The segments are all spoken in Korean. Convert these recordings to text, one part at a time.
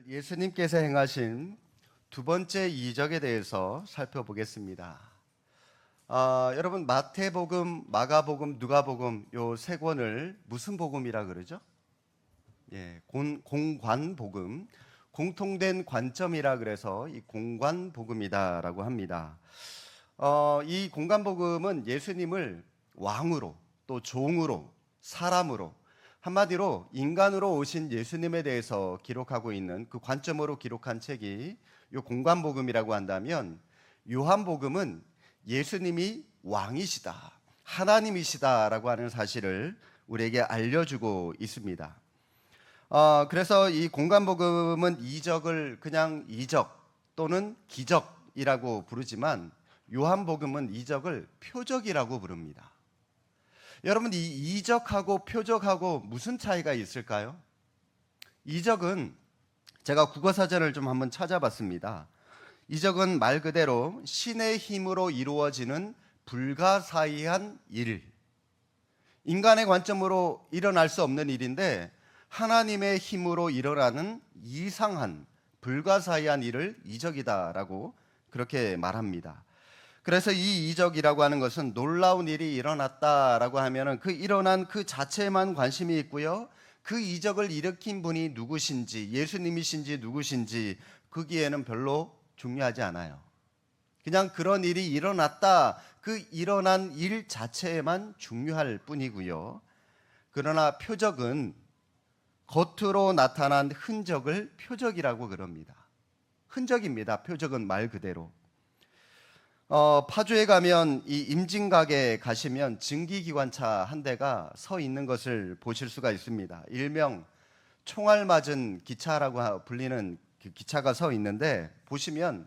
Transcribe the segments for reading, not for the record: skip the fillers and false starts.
예수님께서 행하신 두 번째 이적에 대해서 살펴보겠습니다. 여러분 마태복음, 마가복음, 누가복음 요 세 권을 무슨 복음이라 그러죠? 공관복음, 공통된 관점이라 그래서 이 공관복음이다라고 합니다. 이 공관복음은 예수님을 왕으로 또 종으로 사람으로 한마디로 인간으로 오신 예수님에 대해서 기록하고 있는 그 관점으로 기록한 책이 이 공관복음이라고 한다면, 요한복음은 예수님이 왕이시다, 하나님이시다라고 하는 사실을 우리에게 알려주고 있습니다. 그래서 이 공관복음은 이적을 그냥 이적 또는 기적이라고 부르지만, 요한복음은 이적을 표적이라고 부릅니다. 여러분, 이 이적하고 표적하고 무슨 차이가 있을까요? 이적은 제가 국어사전을 좀 한번 찾아봤습니다. 이적은 말 그대로 신의 힘으로 이루어지는 불가사의한 일, 인간의 관점으로 일어날 수 없는 일인데 하나님의 힘으로 일어나는 이상한 불가사의한 일을 이적이다라고 그렇게 말합니다. 그래서 이 이적이라고 하는 것은 놀라운 일이 일어났다라고 하면은 그 일어난 그 자체에만 관심이 있고요, 그 이적을 일으킨 분이 누구신지, 예수님이신지 누구신지 거기에는 별로 중요하지 않아요. 그냥 그런 일이 일어났다, 그 일어난 일 자체에만 중요할 뿐이고요. 그러나 표적은 겉으로 나타난 흔적을 표적이라고 그럽니다. 흔적입니다. 표적은 말 그대로. 파주에 가면 이 임진각에 가시면 증기기관차 한 대가 서 있는 것을 보실 수가 있습니다. 일명 총알 맞은 기차라고 불리는 그 기차가 서 있는데, 보시면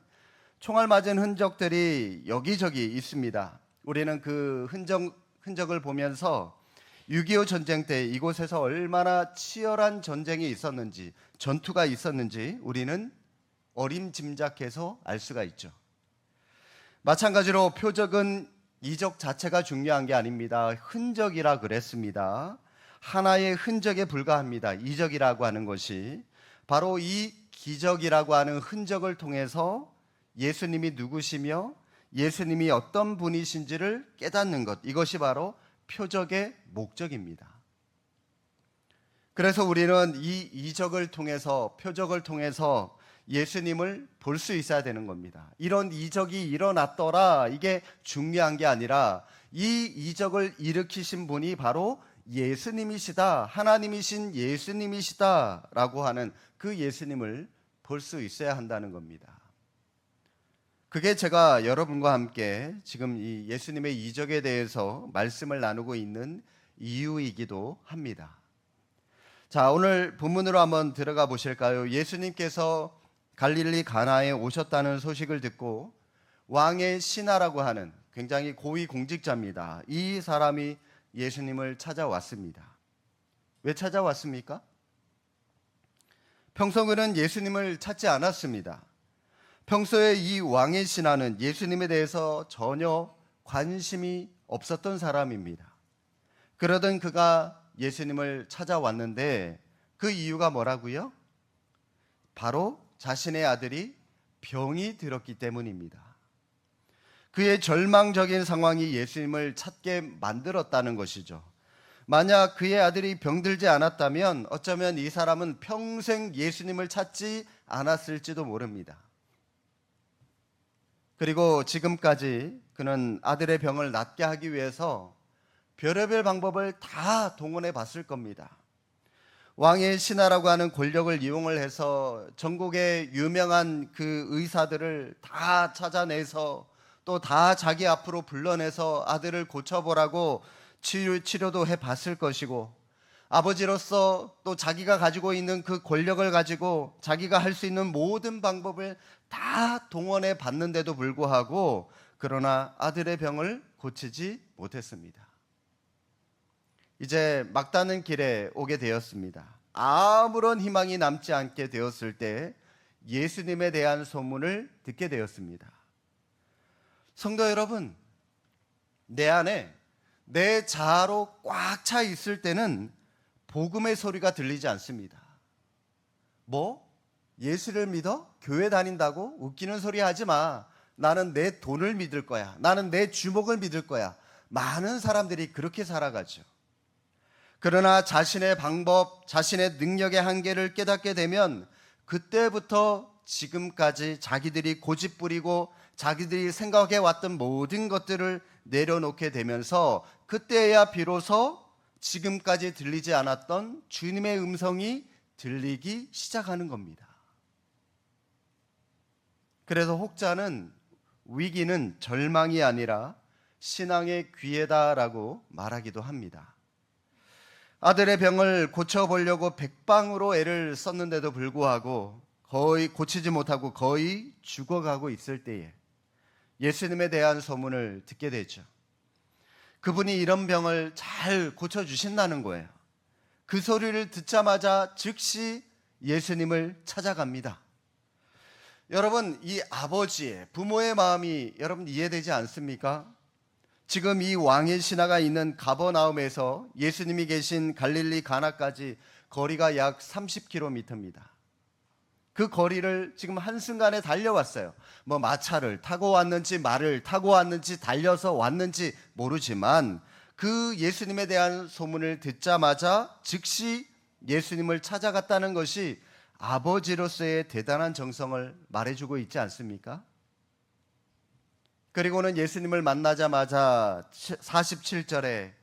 총알 맞은 흔적들이 여기저기 있습니다. 우리는 그 흔적을 보면서 6.25 전쟁 때 이곳에서 얼마나 치열한 전쟁이 있었는지, 전투가 있었는지 우리는 어림짐작해서 알 수가 있죠. 마찬가지로 표적은 이적 자체가 중요한 게 아닙니다. 흔적이라 그랬습니다. 하나의 흔적에 불과합니다. 이적이라고 하는 것이 바로 이 기적이라고 하는 흔적을 통해서 예수님이 누구시며 예수님이 어떤 분이신지를 깨닫는 것, 이것이 바로 표적의 목적입니다. 그래서 우리는 이 이적을 통해서, 표적을 통해서 예수님을 볼 수 있어야 되는 겁니다. 이런 이적이 일어났더라, 이게 중요한 게 아니라 이 이적을 일으키신 분이 바로 예수님이시다, 하나님이신 예수님이시다라고 하는 그 예수님을 볼 수 있어야 한다는 겁니다. 그게 제가 여러분과 함께 지금 이 예수님의 이적에 대해서 말씀을 나누고 있는 이유이기도 합니다. 자, 오늘 본문으로 한번 들어가 보실까요? 예수님께서 갈릴리 가나에 오셨다는 소식을 듣고 왕의 신하라고 하는 굉장히 고위 공직자입니다. 이 사람이 예수님을 찾아왔습니다. 왜 찾아왔습니까? 평소 그는 예수님을 찾지 않았습니다. 평소에 이 왕의 신하는 예수님에 대해서 전혀 관심이 없었던 사람입니다. 그러던 그가 예수님을 찾아왔는데 그 이유가 뭐라고요? 바로 자신의 아들이 병이 들었기 때문입니다. 그의 절망적인 상황이 예수님을 찾게 만들었다는 것이죠. 만약 그의 아들이 병들지 않았다면 어쩌면 이 사람은 평생 예수님을 찾지 않았을지도 모릅니다. 그리고 지금까지 그는 아들의 병을 낫게 하기 위해서 별의별 방법을 다 동원해 봤을 겁니다. 왕의 신하라고 하는 권력을 이용을 해서 전국의 유명한 그 의사들을 다 찾아내서 또 다 자기 앞으로 불러내서 아들을 고쳐보라고 치료도 해 봤을 것이고, 아버지로서 또 자기가 가지고 있는 그 권력을 가지고 자기가 할 수 있는 모든 방법을 다 동원해 봤는데도 불구하고 그러나 아들의 병을 고치지 못했습니다. 이제 막다른 길에 오게 되었습니다. 아무런 희망이 남지 않게 되었을 때 예수님에 대한 소문을 듣게 되었습니다. 성도 여러분, 내 안에 내 자아로 꽉 차 있을 때는 복음의 소리가 들리지 않습니다. 뭐? 예수를 믿어? 교회 다닌다고? 웃기는 소리 하지 마. 나는 내 돈을 믿을 거야. 나는 내 주목을 믿을 거야. 많은 사람들이 그렇게 살아가죠. 그러나 자신의 방법, 자신의 능력의 한계를 깨닫게 되면 그때부터 지금까지 자기들이 고집부리고 자기들이 생각해 왔던 모든 것들을 내려놓게 되면서 그때야 비로소 지금까지 들리지 않았던 주님의 음성이 들리기 시작하는 겁니다. 그래서 혹자는 위기는 절망이 아니라 신앙의 기회다라고 말하기도 합니다. 아들의 병을 고쳐보려고 백방으로 애를 썼는데도 불구하고 거의 고치지 못하고 거의 죽어가고 있을 때에 예수님에 대한 소문을 듣게 되죠. 그분이 이런 병을 잘 고쳐주신다는 거예요. 그 소리를 듣자마자 즉시 예수님을 찾아갑니다. 여러분, 이 아버지의, 부모의 마음이 여러분 이해되지 않습니까? 지금 이 왕의 신하가 있는 가버나움에서 예수님이 계신 갈릴리 가나까지 거리가 약 30km입니다. 그 거리를 지금 한순간에 달려왔어요. 뭐 마차를 타고 왔는지 말을 타고 왔는지 달려서 왔는지 모르지만 그 예수님에 대한 소문을 듣자마자 즉시 예수님을 찾아갔다는 것이 아버지로서의 대단한 정성을 말해주고 있지 않습니까? 그리고는 예수님을 만나자마자 47절에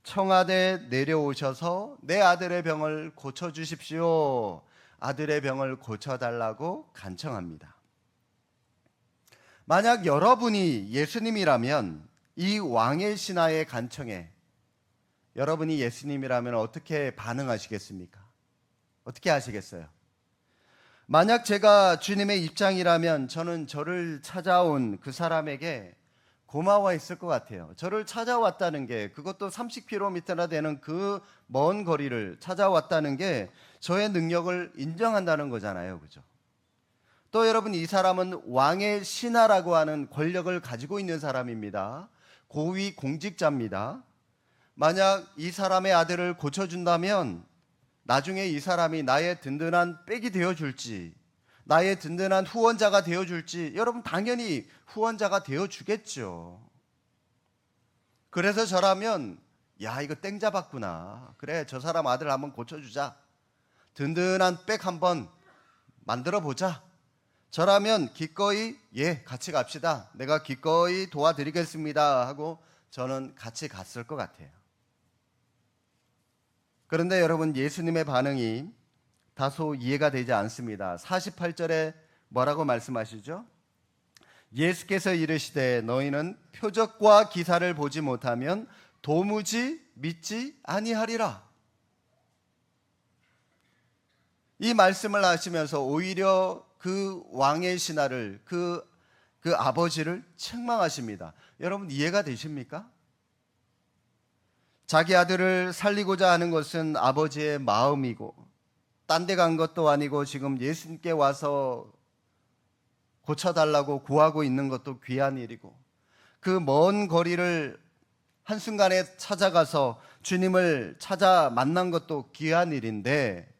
청하되 내려오셔서 내 아들의 병을 고쳐주십시오. 아들의 병을 고쳐달라고 간청합니다. 만약 여러분이 예수님이라면 이 왕의 신하의 간청에 여러분이 예수님이라면 어떻게 반응하시겠습니까? 어떻게 하시겠어요? 만약 제가 주님의 입장이라면 저는 저를 찾아온 그 사람에게 고마워했을 것 같아요. 저를 찾아왔다는 게, 그것도 30km나 되는 그 먼 거리를 찾아왔다는 게 저의 능력을 인정한다는 거잖아요. 그죠? 또 여러분, 이 사람은 왕의 신하라고 하는 권력을 가지고 있는 사람입니다. 고위 공직자입니다. 만약 이 사람의 아들을 고쳐준다면 나중에 이 사람이 나의 든든한 백이 되어줄지, 나의 든든한 후원자가 되어줄지, 여러분 당연히 후원자가 되어주겠죠. 그래서 저라면 야, 이거 땡 잡았구나. 그래, 저 사람 아들 한번 고쳐주자. 든든한 백 한번 만들어보자. 저라면 기꺼이 같이 갑시다. 내가 기꺼이 도와드리겠습니다 하고 저는 같이 갔을 것 같아요. 그런데 여러분, 예수님의 반응이 다소 이해가 되지 않습니다. 48절에 뭐라고 말씀하시죠? 예수께서 이르시되 너희는 표적과 기사를 보지 못하면 도무지 믿지 아니하리라. 이 말씀을 하시면서 오히려 그 왕의 신하를, 그 아버지를 책망하십니다. 여러분 이해가 되십니까? 자기 아들을 살리고자 하는 것은 아버지의 마음이고 딴 데 간 것도 아니고 지금 예수님께 와서 고쳐달라고 구하고 있는 것도 귀한 일이고 그 먼 거리를 한순간에 찾아가서 주님을 찾아 만난 것도 귀한 일인데,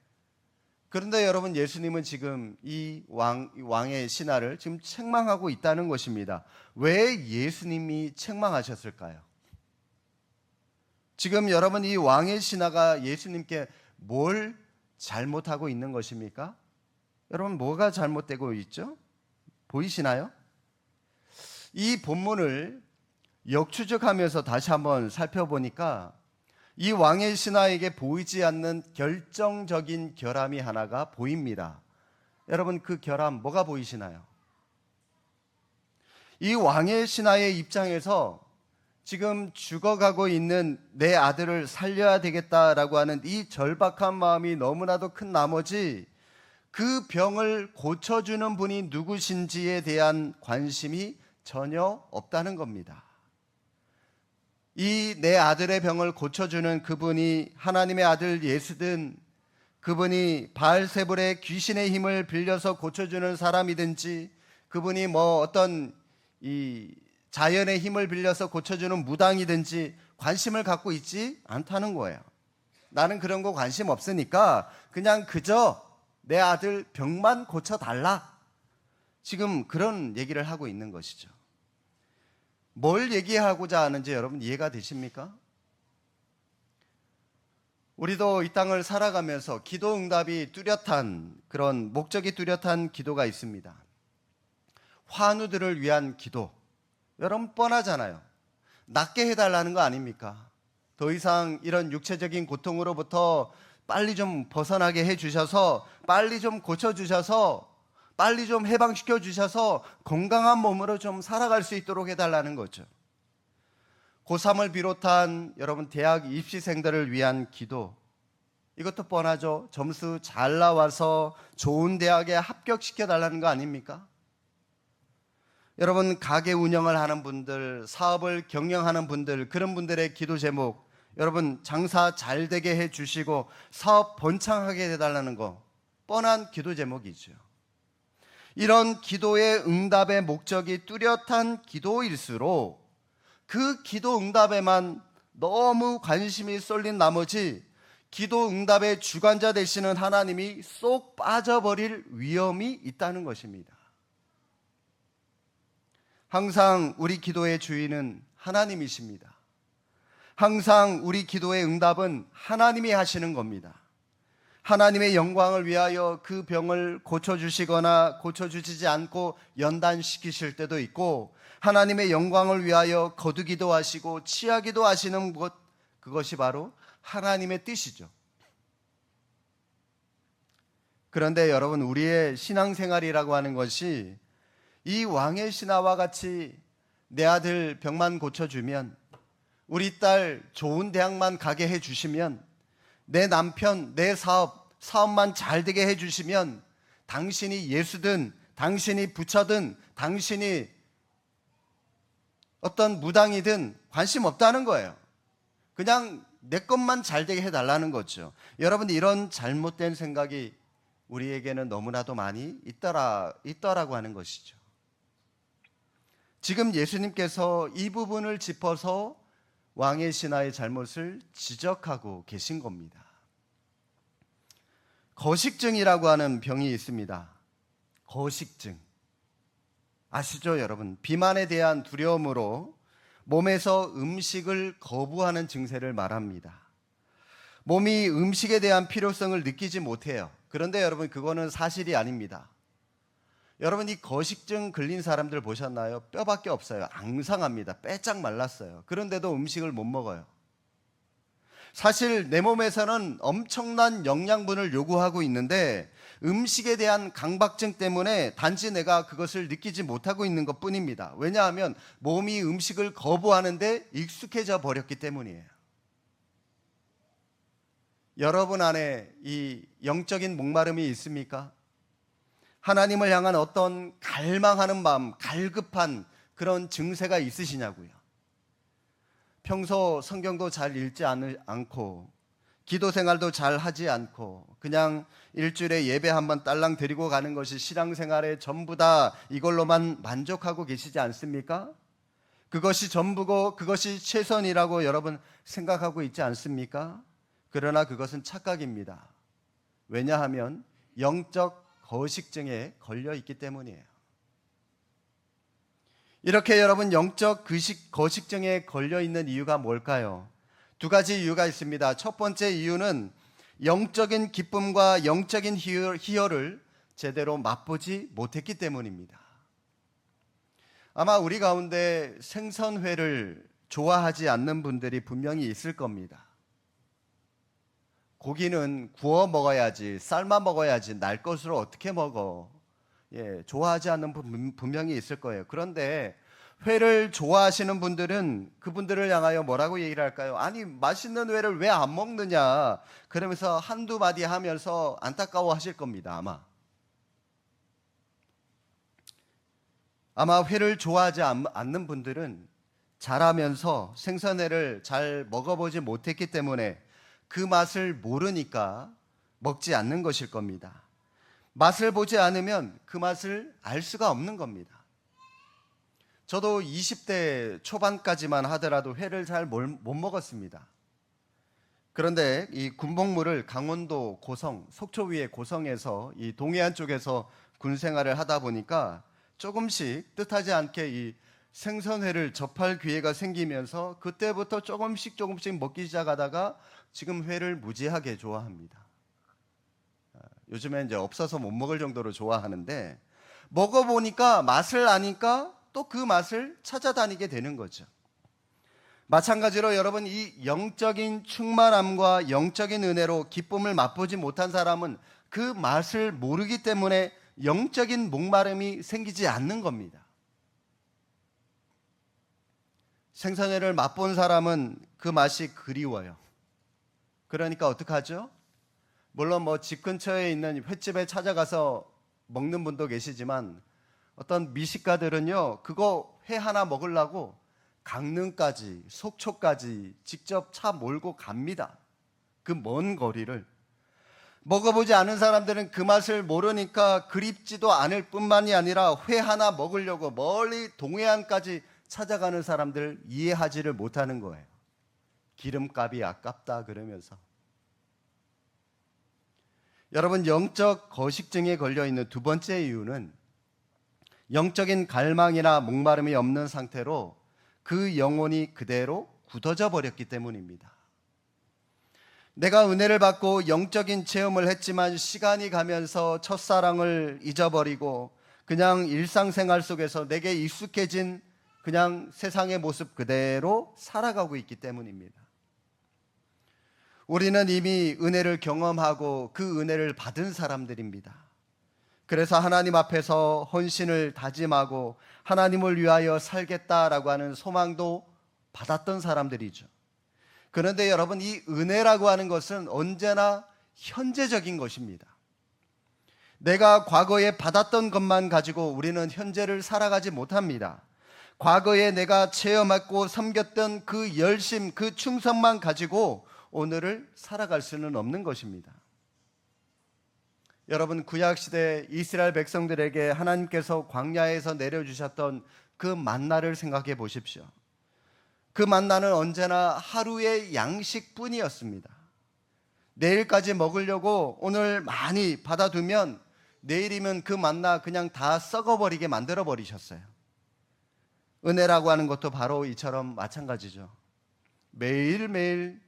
그런데 여러분, 예수님은 지금 이 왕의 신하를 지금 책망하고 있다는 것입니다. 왜 예수님이 책망하셨을까요? 지금 여러분, 이 왕의 신하가 예수님께 뭘 잘못하고 있는 것입니까? 여러분, 뭐가 잘못되고 있죠? 보이시나요? 이 본문을 역추적하면서 다시 한번 살펴보니까 이 왕의 신하에게 보이지 않는 결정적인 결함이 하나가 보입니다. 여러분, 그 결함 뭐가 보이시나요? 이 왕의 신하의 입장에서 지금 죽어가고 있는 내 아들을 살려야 되겠다라고 하는 이 절박한 마음이 너무나도 큰 나머지 그 병을 고쳐주는 분이 누구신지에 대한 관심이 전혀 없다는 겁니다. 이 내 아들의 병을 고쳐주는 그분이 하나님의 아들 예수든, 그분이 바알세불의 귀신의 힘을 빌려서 고쳐주는 사람이든지, 그분이 뭐 어떤 이 자연의 힘을 빌려서 고쳐주는 무당이든지 관심을 갖고 있지 않다는 거예요. 나는 그런 거 관심 없으니까 그냥 그저 내 아들 병만 고쳐달라. 지금 그런 얘기를 하고 있는 것이죠. 뭘 얘기하고자 하는지 여러분 이해가 되십니까? 우리도 이 땅을 살아가면서 기도 응답이 뚜렷한, 그런 목적이 뚜렷한 기도가 있습니다. 환우들을 위한 기도. 여러분 뻔하잖아요. 낫게 해달라는 거 아닙니까? 더 이상 이런 육체적인 고통으로부터 빨리 좀 벗어나게 해주셔서, 빨리 좀 고쳐주셔서, 빨리 좀 해방시켜 주셔서 건강한 몸으로 좀 살아갈 수 있도록 해달라는 거죠. 고3을 비롯한 여러분 대학 입시생들을 위한 기도, 이것도 뻔하죠. 점수 잘 나와서 좋은 대학에 합격시켜 달라는 거 아닙니까? 여러분 가게 운영을 하는 분들, 사업을 경영하는 분들, 그런 분들의 기도 제목, 여러분 장사 잘 되게 해주시고 사업 번창하게 해달라는 거, 뻔한 기도 제목이죠. 이런 기도의 응답의 목적이 뚜렷한 기도일수록 그 기도 응답에만 너무 관심이 쏠린 나머지 기도 응답의 주관자 되시는 하나님이 쏙 빠져버릴 위험이 있다는 것입니다. 항상 우리 기도의 주인은 하나님이십니다. 항상 우리 기도의 응답은 하나님이 하시는 겁니다. 하나님의 영광을 위하여 그 병을 고쳐주시거나 고쳐주시지 않고 연단시키실 때도 있고, 하나님의 영광을 위하여 거두기도 하시고 취하기도 하시는 것, 그것이 바로 하나님의 뜻이죠. 그런데 여러분, 우리의 신앙생활이라고 하는 것이 이 왕의 신하와 같이 내 아들 병만 고쳐주면, 우리 딸 좋은 대학만 가게 해주시면, 내 남편, 내 사업만 잘 되게 해주시면, 당신이 예수든 당신이 부처든 당신이 어떤 무당이든 관심 없다는 거예요. 그냥 내 것만 잘 되게 해달라는 거죠. 여러분, 이런 잘못된 생각이 우리에게는 너무나도 많이 있더라고 하는 것이죠. 지금 예수님께서 이 부분을 짚어서 왕의 신하의 잘못을 지적하고 계신 겁니다. 거식증이라고 하는 병이 있습니다. 거식증. 아시죠, 여러분? 비만에 대한 두려움으로 몸에서 음식을 거부하는 증세를 말합니다. 몸이 음식에 대한 필요성을 느끼지 못해요. 그런데 여러분, 그거는 사실이 아닙니다. 여러분, 이 거식증 걸린 사람들 보셨나요? 뼈밖에 없어요. 앙상합니다. 빼짝 말랐어요. 그런데도 음식을 못 먹어요. 사실 내 몸에서는 엄청난 영양분을 요구하고 있는데 음식에 대한 강박증 때문에 단지 내가 그것을 느끼지 못하고 있는 것 뿐입니다. 왜냐하면 몸이 음식을 거부하는데 익숙해져 버렸기 때문이에요. 여러분 안에 이 영적인 목마름이 있습니까? 하나님을 향한 어떤 갈망하는 마음, 갈급한 그런 증세가 있으시냐고요. 평소 성경도 잘 읽지 않고 기도 생활도 잘 하지 않고 그냥 일주일에 예배 한번 딸랑 드리고 가는 것이 신앙생활의 전부다, 이걸로만 만족하고 계시지 않습니까? 그것이 전부고 그것이 최선이라고 여러분 생각하고 있지 않습니까? 그러나 그것은 착각입니다. 왜냐하면 영적 거식증에 걸려 있기 때문이에요. 이렇게 여러분 영적 거식증에 걸려 있는 이유가 뭘까요? 두 가지 이유가 있습니다. 첫 번째 이유는 영적인 기쁨과 영적인 희열을 제대로 맛보지 못했기 때문입니다. 아마 우리 가운데 생선회를 좋아하지 않는 분들이 분명히 있을 겁니다. 고기는 구워 먹어야지, 삶아 먹어야지, 날 것으로 어떻게 먹어? 좋아하지 않는 분 분명히 있을 거예요. 그런데 회를 좋아하시는 분들은 그분들을 향하여 뭐라고 얘기를 할까요? 아니, 맛있는 회를 왜 안 먹느냐? 그러면서 한두 마디 하면서 안타까워 하실 겁니다. 아마 회를 좋아하지 않는 분들은 자라면서 생선회를 잘 먹어보지 못했기 때문에 그 맛을 모르니까 먹지 않는 것일 겁니다. 맛을 보지 않으면 그 맛을 알 수가 없는 겁니다. 저도 20대 초반까지만 하더라도 회를 잘 못 먹었습니다. 그런데 이 군복무를 강원도 고성, 속초 위의 고성에서 이 동해안 쪽에서 군 생활을 하다 보니까 조금씩 뜻하지 않게 이 생선회를 접할 기회가 생기면서 그때부터 조금씩 먹기 시작하다가 지금 회를 무지하게 좋아합니다. 요즘에 이제 없어서 못 먹을 정도로 좋아하는데 먹어보니까 맛을 아니까 또 그 맛을 찾아다니게 되는 거죠. 마찬가지로 여러분, 이 영적인 충만함과 영적인 은혜로 기쁨을 맛보지 못한 사람은 그 맛을 모르기 때문에 영적인 목마름이 생기지 않는 겁니다. 생선회를 맛본 사람은 그 맛이 그리워요. 그러니까 어떡하죠? 물론 뭐 집 근처에 있는 횟집에 찾아가서 먹는 분도 계시지만 어떤 미식가들은요, 그거 회 하나 먹으려고 강릉까지, 속초까지 직접 차 몰고 갑니다. 그 먼 거리를. 먹어보지 않은 사람들은 그 맛을 모르니까 그립지도 않을 뿐만이 아니라 회 하나 먹으려고 멀리 동해안까지 찾아가는 사람들 이해하지를 못하는 거예요. 기름값이 아깝다 그러면서. 여러분, 영적 거식증에 걸려있는 두 번째 이유는 영적인 갈망이나 목마름이 없는 상태로 그 영혼이 그대로 굳어져 버렸기 때문입니다. 내가 은혜를 받고 영적인 체험을 했지만 시간이 가면서 첫사랑을 잊어버리고 그냥 일상생활 속에서 내게 익숙해진 그냥 세상의 모습 그대로 살아가고 있기 때문입니다. 우리는 이미 은혜를 경험하고 그 은혜를 받은 사람들입니다. 그래서 하나님 앞에서 헌신을 다짐하고 하나님을 위하여 살겠다라고 하는 소망도 받았던 사람들이죠. 그런데 여러분, 이 은혜라고 하는 것은 언제나 현재적인 것입니다. 내가 과거에 받았던 것만 가지고 우리는 현재를 살아가지 못합니다. 과거에 내가 체험했고 섬겼던 그 열심, 그 충성만 가지고 오늘을 살아갈 수는 없는 것입니다. 여러분, 구약시대 이스라엘 백성들에게 하나님께서 광야에서 내려주셨던 그 만나를 생각해 보십시오. 그 만나는 언제나 하루의 양식뿐이었습니다. 내일까지 먹으려고 오늘 많이 받아두면 내일이면 그 만나 그냥 다 썩어버리게 만들어 버리셨어요. 은혜라고 하는 것도 바로 이처럼 마찬가지죠. 매일매일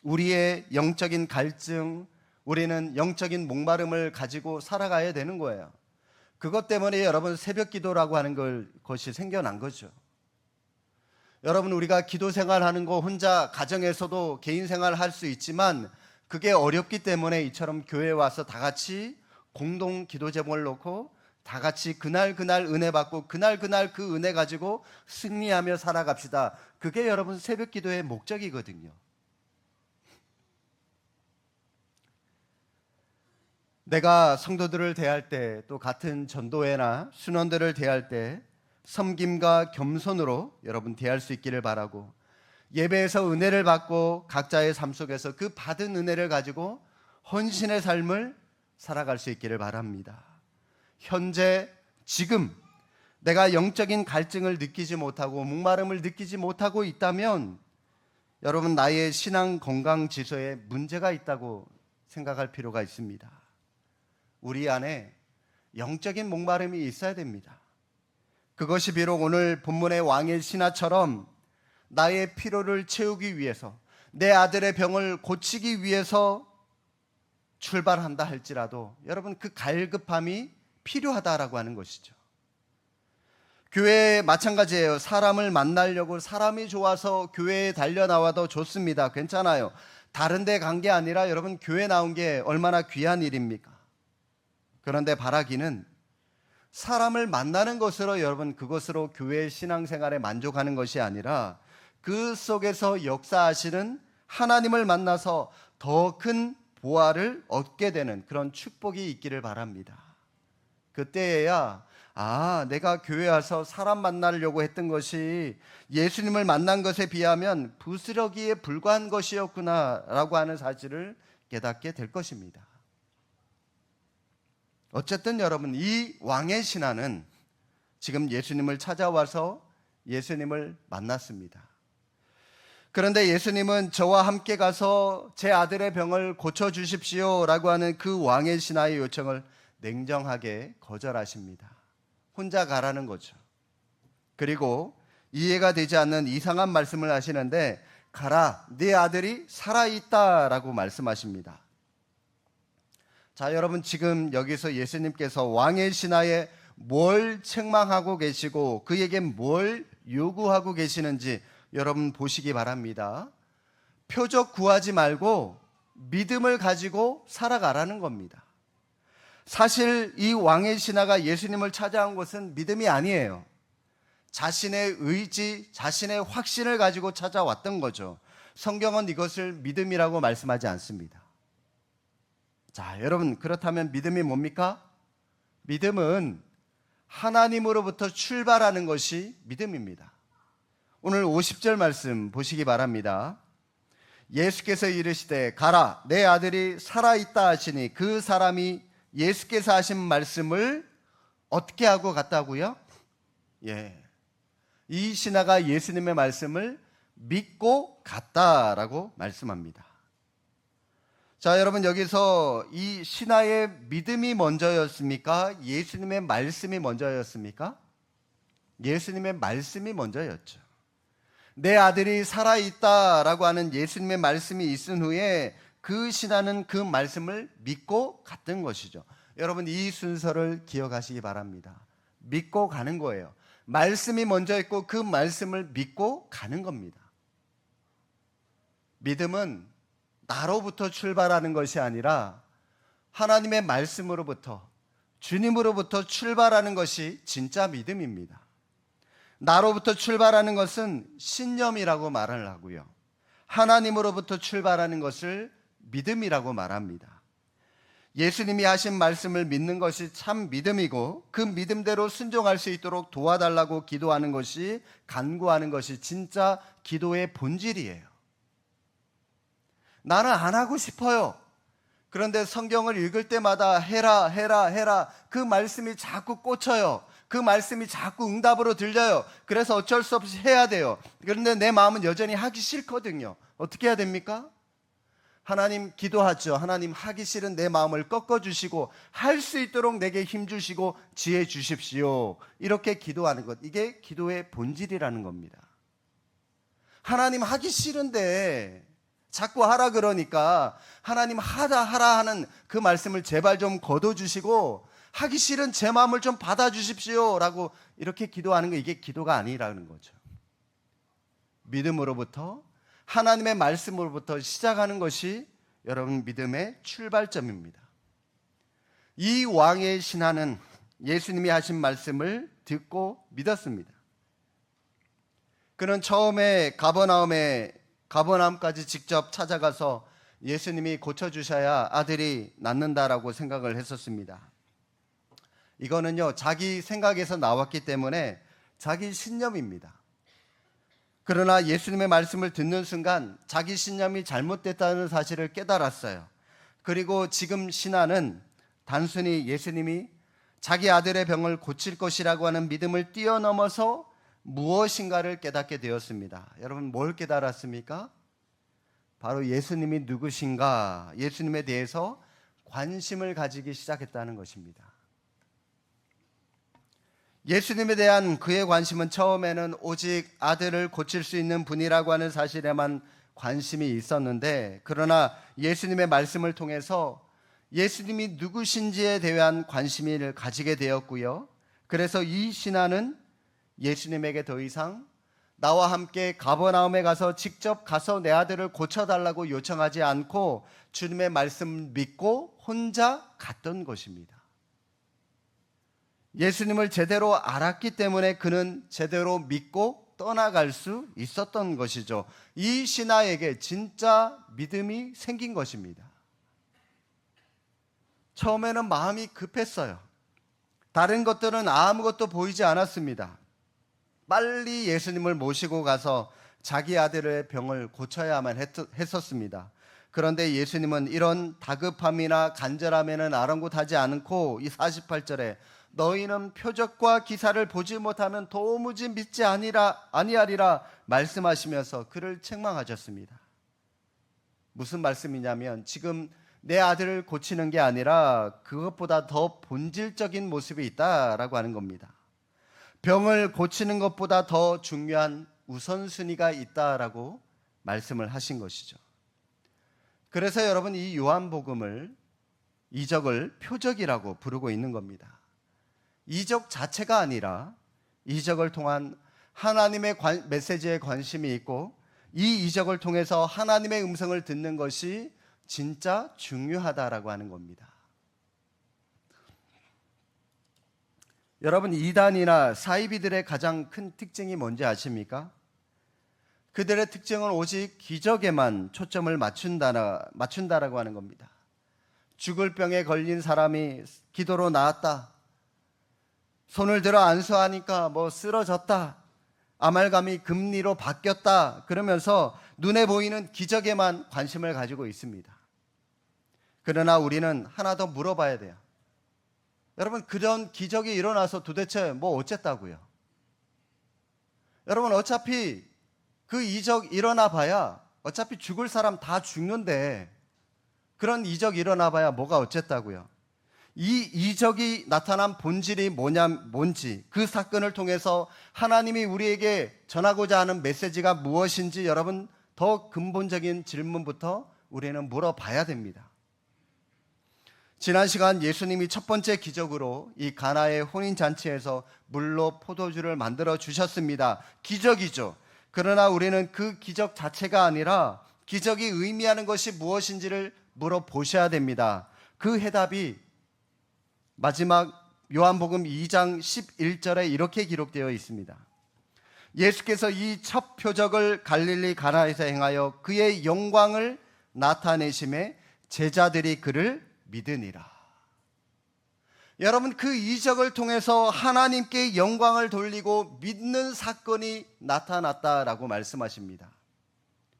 우리의 영적인 갈증, 우리는 영적인 목마름을 가지고 살아가야 되는 거예요. 그것 때문에 여러분, 새벽 기도라고 하는 것이 생겨난 거죠. 여러분, 우리가 기도 생활하는 거 혼자 가정에서도 개인 생활 할 수 있지만 그게 어렵기 때문에 이처럼 교회에 와서 다 같이 공동 기도 제목을 놓고 다 같이 그날 은혜 받고 그날 그 은혜 가지고 승리하며 살아갑시다. 그게 여러분 새벽 기도의 목적이거든요. 내가 성도들을 대할 때, 또 같은 전도회나 순원들을 대할 때 섬김과 겸손으로 여러분 대할 수 있기를 바라고, 예배에서 은혜를 받고 각자의 삶 속에서 그 받은 은혜를 가지고 헌신의 삶을 살아갈 수 있기를 바랍니다. 현재 지금 내가 영적인 갈증을 느끼지 못하고 목마름을 느끼지 못하고 있다면 여러분, 나의 신앙 건강 지수에 문제가 있다고 생각할 필요가 있습니다. 우리 안에 영적인 목마름이 있어야 됩니다. 그것이 비록 오늘 본문의 왕의 신하처럼 나의 피로를 채우기 위해서, 내 아들의 병을 고치기 위해서 출발한다 할지라도 여러분, 그 갈급함이 필요하다라고 하는 것이죠. 교회에 마찬가지예요. 사람을 만나려고 사람이 좋아서 교회에 달려나와도 좋습니다. 괜찮아요. 다른 데 간 게 아니라 여러분, 교회 나온 게 얼마나 귀한 일입니까? 그런데 바라기는 사람을 만나는 것으로 여러분, 그것으로 교회 신앙생활에 만족하는 것이 아니라 그 속에서 역사하시는 하나님을 만나서 더 큰 보화를 얻게 되는 그런 축복이 있기를 바랍니다. 그때에야 내가 교회 와서 사람 만나려고 했던 것이 예수님을 만난 것에 비하면 부스러기에 불과한 것이었구나 라고 하는 사실을 깨닫게 될 것입니다. 어쨌든 여러분, 이 왕의 신하는 지금 예수님을 찾아와서 예수님을 만났습니다. 그런데 예수님은 저와 함께 가서 제 아들의 병을 고쳐주십시오 라고 하는 그 왕의 신하의 요청을 냉정하게 거절하십니다. 혼자 가라는 거죠. 그리고 이해가 되지 않는 이상한 말씀을 하시는데, 가라, 네 아들이 살아있다 라고 말씀하십니다. 자, 여러분, 지금 여기서 예수님께서 왕의 신하에 뭘 책망하고 계시고 그에게 뭘 요구하고 계시는지 여러분 보시기 바랍니다. 표적 구하지 말고 믿음을 가지고 살아가라는 겁니다. 사실 이 왕의 신하가 예수님을 찾아온 것은 믿음이 아니에요. 자신의 의지, 자신의 확신을 가지고 찾아왔던 거죠. 성경은 이것을 믿음이라고 말씀하지 않습니다. 자, 여러분, 그렇다면 믿음이 뭡니까? 믿음은 하나님으로부터 출발하는 것이 믿음입니다. 오늘 50절 말씀 보시기 바랍니다. 예수께서 이르시되 가라, 내 아들이 살아있다 하시니 그 사람이 예수께서 하신 말씀을 어떻게 하고 갔다고요? 이 신하가 예수님의 말씀을 믿고 갔다라고 말씀합니다. 자, 여러분, 여기서 이 신하의 믿음이 먼저였습니까? 예수님의 말씀이 먼저였습니까? 예수님의 말씀이 먼저였죠. 내 아들이 살아있다라고 하는 예수님의 말씀이 있은 후에 그 신하는 그 말씀을 믿고 갔던 것이죠. 여러분, 이 순서를 기억하시기 바랍니다. 믿고 가는 거예요. 말씀이 먼저 있고 그 말씀을 믿고 가는 겁니다. 믿음은 나로부터 출발하는 것이 아니라 하나님의 말씀으로부터, 주님으로부터 출발하는 것이 진짜 믿음입니다. 나로부터 출발하는 것은 신념이라고 말을 하고요, 하나님으로부터 출발하는 것을 믿음이라고 말합니다. 예수님이 하신 말씀을 믿는 것이 참 믿음이고 그 믿음대로 순종할 수 있도록 도와달라고 기도하는 것이, 간구하는 것이 진짜 기도의 본질이에요. 나는 안 하고 싶어요. 그런데 성경을 읽을 때마다 해라 해라 해라, 그 말씀이 자꾸 꽂혀요. 그 말씀이 자꾸 응답으로 들려요. 그래서 어쩔 수 없이 해야 돼요. 그런데 내 마음은 여전히 하기 싫거든요. 어떻게 해야 됩니까? 하나님 기도하죠. 하나님, 하기 싫은 내 마음을 꺾어주시고 할 수 있도록 내게 힘 주시고 지혜 주십시오. 이렇게 기도하는 것, 이게 기도의 본질이라는 겁니다. 하나님, 하기 싫은데 자꾸 하라 그러니까 하나님, 하라 하는 그 말씀을 제발 좀 거둬주시고 하기 싫은 제 마음을 좀 받아주십시오 라고 이렇게 기도하는 거, 이게 기도가 아니라는 거죠. 믿음으로부터, 하나님의 말씀으로부터 시작하는 것이 여러분 믿음의 출발점입니다. 이 왕의 신하는 예수님이 하신 말씀을 듣고 믿었습니다. 그는 처음에 가버나움까지 직접 찾아가서 예수님이 고쳐주셔야 아들이 낫는다라고 생각을 했었습니다. 이거는요, 자기 생각에서 나왔기 때문에 자기 신념입니다. 그러나 예수님의 말씀을 듣는 순간 자기 신념이 잘못됐다는 사실을 깨달았어요. 그리고 지금 신하는 단순히 예수님이 자기 아들의 병을 고칠 것이라고 하는 믿음을 뛰어넘어서 무엇인가를 깨닫게 되었습니다. 여러분, 뭘 깨달았습니까? 바로 예수님이 누구신가, 예수님에 대해서 관심을 가지기 시작했다는 것입니다. 예수님에 대한 그의 관심은 처음에는 오직 아들을 고칠 수 있는 분이라고 하는 사실에만 관심이 있었는데, 그러나 예수님의 말씀을 통해서 예수님이 누구신지에 대한 관심을 가지게 되었고요. 그래서 이 신하는 예수님에게 더 이상 나와 함께 가버나움에 가서 직접 가서 내 아들을 고쳐달라고 요청하지 않고 주님의 말씀을 믿고 혼자 갔던 것입니다. 예수님을 제대로 알았기 때문에 그는 제대로 믿고 떠나갈 수 있었던 것이죠. 이 신하에게 진짜 믿음이 생긴 것입니다. 처음에는 마음이 급했어요. 다른 것들은 아무것도 보이지 않았습니다. 빨리 예수님을 모시고 가서 자기 아들의 병을 고쳐야만 했었습니다. 그런데 예수님은 이런 다급함이나 간절함에는 아랑곳하지 않고 이 48절에 너희는 표적과 기사를 보지 못하면 도무지 믿지 아니하리라 말씀하시면서 그를 책망하셨습니다. 무슨 말씀이냐면 지금 내 아들을 고치는 게 아니라 그것보다 더 본질적인 모습이 있다라고 하는 겁니다. 병을 고치는 것보다 더 중요한 우선순위가 있다라고 말씀을 하신 것이죠. 그래서 여러분, 이 요한복음을, 이적을 표적이라고 부르고 있는 겁니다. 이적 자체가 아니라 이적을 통한 하나님의 메시지에 관심이 있고 이 이적을 통해서 하나님의 음성을 듣는 것이 진짜 중요하다라고 하는 겁니다. 여러분, 이단이나 사이비들의 가장 큰 특징이 뭔지 아십니까? 그들의 특징은 오직 기적에만 초점을 맞춘다라고 하는 겁니다. 죽을 병에 걸린 사람이 기도로 나았다. 손을 들어 안수하니까 쓰러졌다. 아말감이 금리로 바뀌었다. 그러면서 눈에 보이는 기적에만 관심을 가지고 있습니다. 그러나 우리는 하나 더 물어봐야 돼요. 여러분, 그런 기적이 일어나서 도대체 어쨌다고요? 여러분, 어차피 그 이적 일어나 봐야 어차피 죽을 사람 다 죽는데 그런 이적 일어나 봐야 뭐가 어쨌다고요? 이 이적이 나타난 본질이 뭔지, 그 사건을 통해서 하나님이 우리에게 전하고자 하는 메시지가 무엇인지 여러분, 더 근본적인 질문부터 우리는 물어봐야 됩니다. 지난 시간 예수님이 첫 번째 기적으로 이 가나의 혼인잔치에서 물로 포도주를 만들어 주셨습니다. 기적이죠. 그러나 우리는 그 기적 자체가 아니라 기적이 의미하는 것이 무엇인지를 물어보셔야 됩니다. 그 해답이 마지막 요한복음 2장 11절에 이렇게 기록되어 있습니다. 예수께서 이 첫 표적을 갈릴리 가나에서 행하여 그의 영광을 나타내심에 제자들이 그를 믿으니라. 여러분, 그 이적을 통해서 하나님께 영광을 돌리고 믿는 사건이 나타났다라고 말씀하십니다.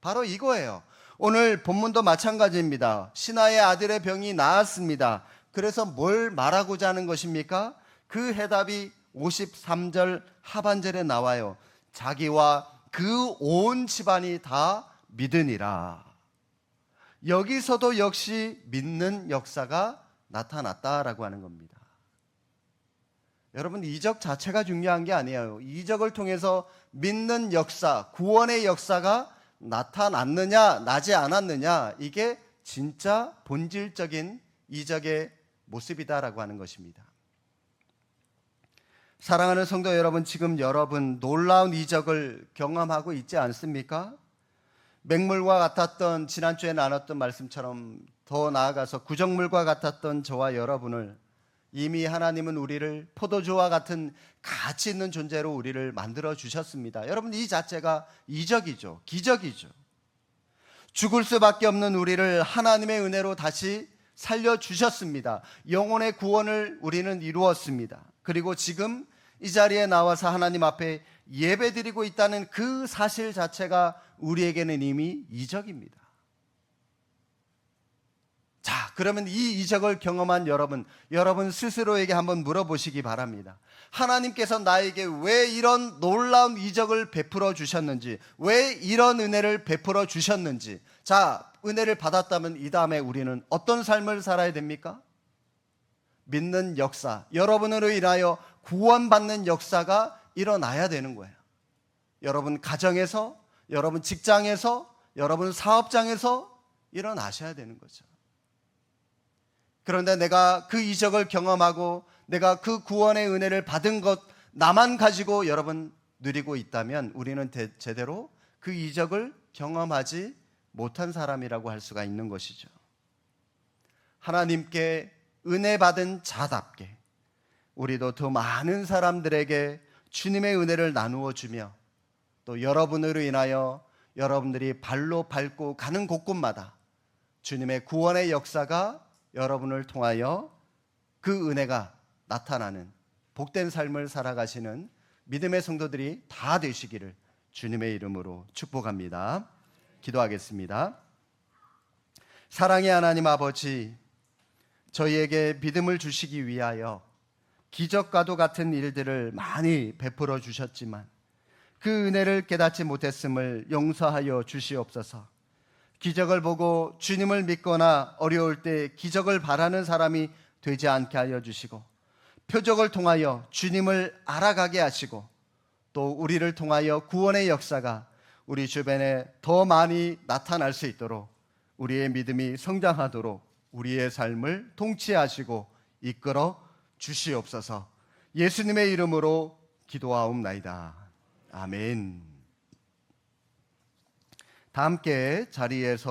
바로 이거예요. 오늘 본문도 마찬가지입니다. 신하의 아들의 병이 나았습니다. 그래서 뭘 말하고자 하는 것입니까? 그 해답이 53절 하반절에 나와요. 자기와 그 온 집안이 다 믿으니라. 여기서도 역시 믿는 역사가 나타났다라고 하는 겁니다. 여러분, 이적 자체가 중요한 게 아니에요. 이적을 통해서 믿는 역사, 구원의 역사가 나타났느냐, 나지 않았느냐, 이게 진짜 본질적인 이적의 모습이다라고 하는 것입니다. 사랑하는 성도 여러분, 지금 여러분 놀라운 이적을 경험하고 있지 않습니까? 맹물과 같았던, 지난주에 나눴던 말씀처럼 더 나아가서 구정물과 같았던 저와 여러분을 이미 하나님은 우리를 포도주와 같은 가치 있는 존재로 우리를 만들어 주셨습니다. 여러분, 이 자체가 이적이죠. 기적이죠. 죽을 수밖에 없는 우리를 하나님의 은혜로 다시 살려주셨습니다. 영혼의 구원을 우리는 이루었습니다. 그리고 지금 이 자리에 나와서 하나님 앞에 예배드리고 있다는 그 사실 자체가 우리에게는 이미 이적입니다. 자, 그러면 이 이적을 경험한 여러분 스스로에게 한번 물어보시기 바랍니다. 하나님께서 나에게 왜 이런 놀라운 이적을 베풀어 주셨는지, 왜 이런 은혜를 베풀어 주셨는지. 자, 은혜를 받았다면 이 다음에 우리는 어떤 삶을 살아야 됩니까? 믿는 역사, 여러분으로 인하여 구원받는 역사가 일어나야 되는 거예요. 여러분 가정에서, 여러분 직장에서, 여러분 사업장에서 일어나셔야 되는 거죠. 그런데 내가 그 이적을 경험하고 내가 그 구원의 은혜를 받은 것 나만 가지고 여러분 누리고 있다면 우리는 제대로 그 이적을 경험하지 못한 사람이라고 할 수가 있는 것이죠. 하나님께 은혜 받은 자답게 우리도 더 많은 사람들에게 주님의 은혜를 나누어 주며 또 여러분으로 인하여 여러분들이 발로 밟고 가는 곳곳마다 주님의 구원의 역사가 여러분을 통하여 그 은혜가 나타나는 복된 삶을 살아가시는 믿음의 성도들이 다 되시기를 주님의 이름으로 축복합니다. 기도하겠습니다. 사랑의 하나님 아버지, 저희에게 믿음을 주시기 위하여 기적과도 같은 일들을 많이 베풀어 주셨지만 그 은혜를 깨닫지 못했음을 용서하여 주시옵소서. 기적을 보고 주님을 믿거나 어려울 때 기적을 바라는 사람이 되지 않게 하여 주시고, 표적을 통하여 주님을 알아가게 하시고, 또 우리를 통하여 구원의 역사가 우리 주변에 더 많이 나타날 수 있도록 우리의 믿음이 성장하도록 우리의 삶을 통치하시고 이끌어 주시옵소서. 예수님의 이름으로 기도하옵나이다. 아멘. 다 함께 자리에서